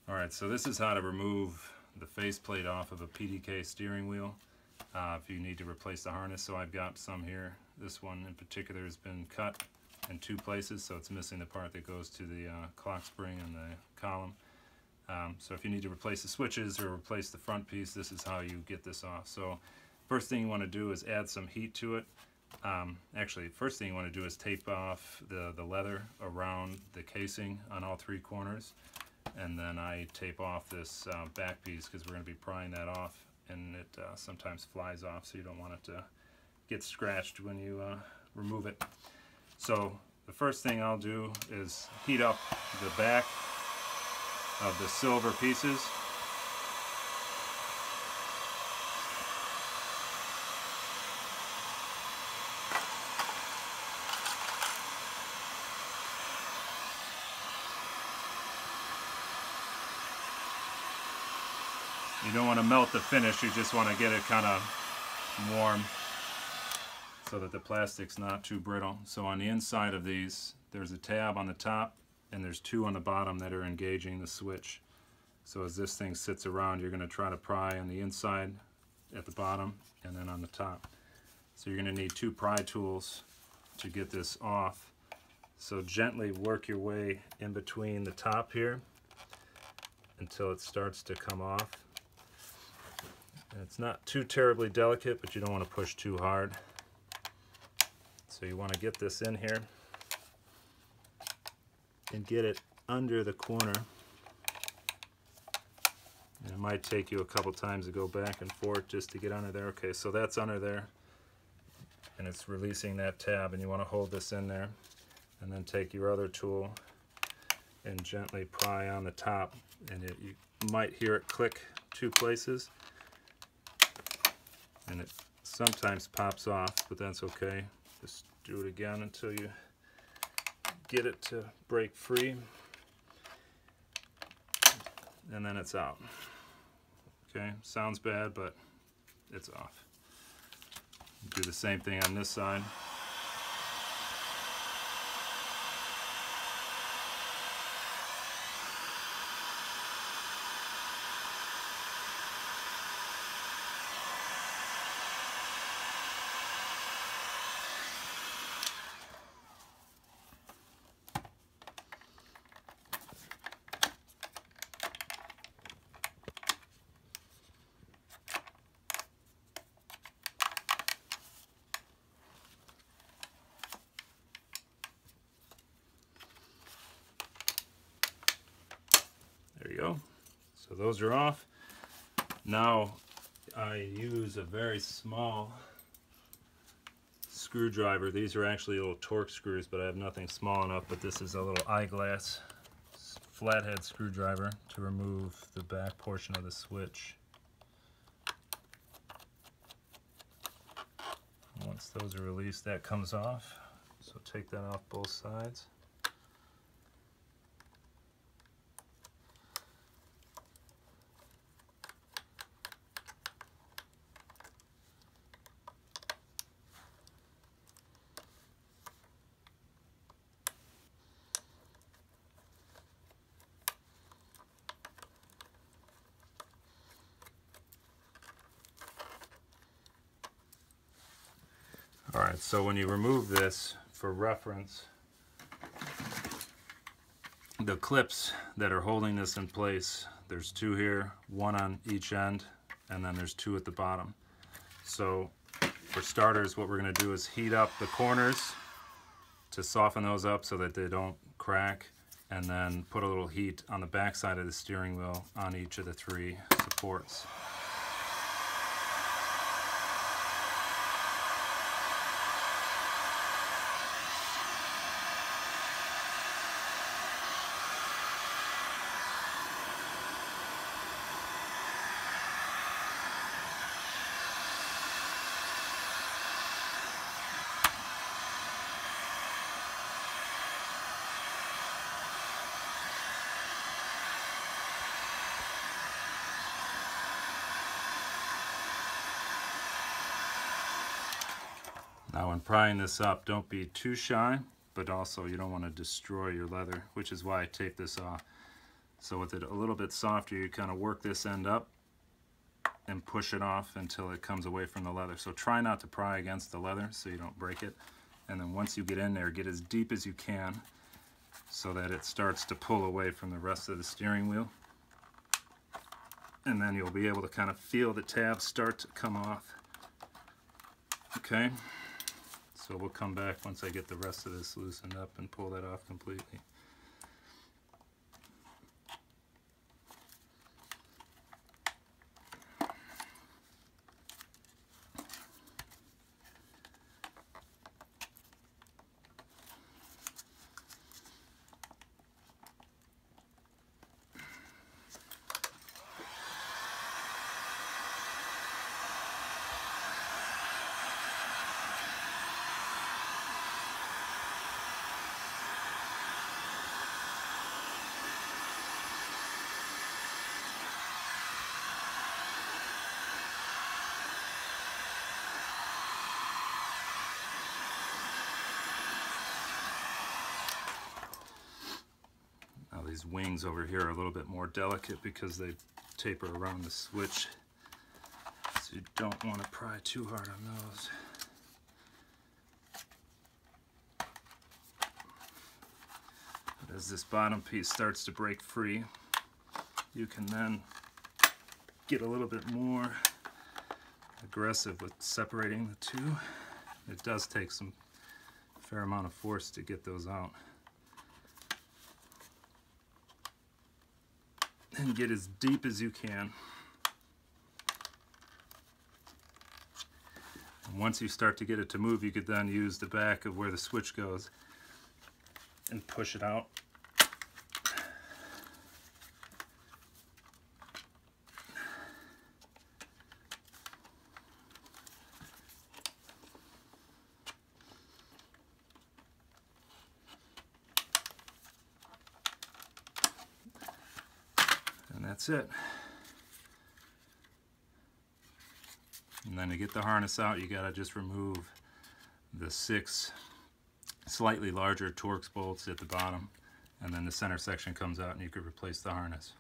Alright, so this is how to remove the faceplate off of a PDK steering wheel if you need to replace the harness. So I've got some here. This one in particular has been cut in two places, so it's missing the part that goes to the clock spring and the column. So if you need to replace the switches or replace the front piece, this is how you get this off. So first thing you want to do is add some heat to it. Actually, first thing you want to do is tape off the leather around the casing on all three corners. And then I tape off this back piece because we're going to be prying that off, and it sometimes flies off, so you don't want it to get scratched when you remove it. So the first thing I'll do is heat up the back of the silver pieces. You don't want to melt the finish, you just want to get it kind of warm so that the plastic's not too brittle. So on the inside of these, there's a tab on the top and there's two on the bottom that are engaging the switch. So as this thing sits around, you're going to try to pry on the inside at the bottom and then on the top. So you're going to need two pry tools to get this off. So gently work your way in between the top here until it starts to come off. And it's not too terribly delicate, but you don't want to push too hard. So you want to get this in here and get it under the corner. And it might take you a couple times to go back and forth just to get under there. Okay, so that's under there, and it's releasing that tab, and you want to hold this in there, and then take your other tool and gently pry on the top, and you might hear it click two places. And it sometimes pops off, but that's okay. Just do it again until you get it to break free. And then it's out. Okay, sounds bad, but it's off. Do the same thing on this side. There you go. So those are off. Now I use a very small screwdriver. These are actually little torque screws, but I have nothing small enough, but this is a little eyeglass flathead screwdriver to remove the back portion of the switch. Once those are released, that comes off. So take that off both sides. Alright, so when you remove this, for reference, the clips that are holding this in place, there's two here, one on each end, and then there's two at the bottom. So for starters, what we're going to do is heat up the corners to soften those up so that they don't crack, and then put a little heat on the back side of the steering wheel on each of the three supports. Now when prying this up, don't be too shy, but also you don't want to destroy your leather, which is why I tape this off. So with it a little bit softer, you kind of work this end up and push it off until it comes away from the leather. So try not to pry against the leather so you don't break it. And then once you get in there, get as deep as you can so that it starts to pull away from the rest of the steering wheel. And then you'll be able to kind of feel the tabs start to come off. Okay, so we'll come back once I get the rest of this loosened up and pull that off completely. These wings over here are a little bit more delicate because they taper around the switch, so you don't want to pry too hard on those. But as this bottom piece starts to break free, you can then get a little bit more aggressive with separating the two. It does take some fair amount of force to get those out. And get as deep as you can. And once you start to get it to move, you could then use the back of where the switch goes and push it out. That's it. And then to get the harness out, you gotta just remove the 6 slightly larger Torx bolts at the bottom, and then the center section comes out and you could replace the harness.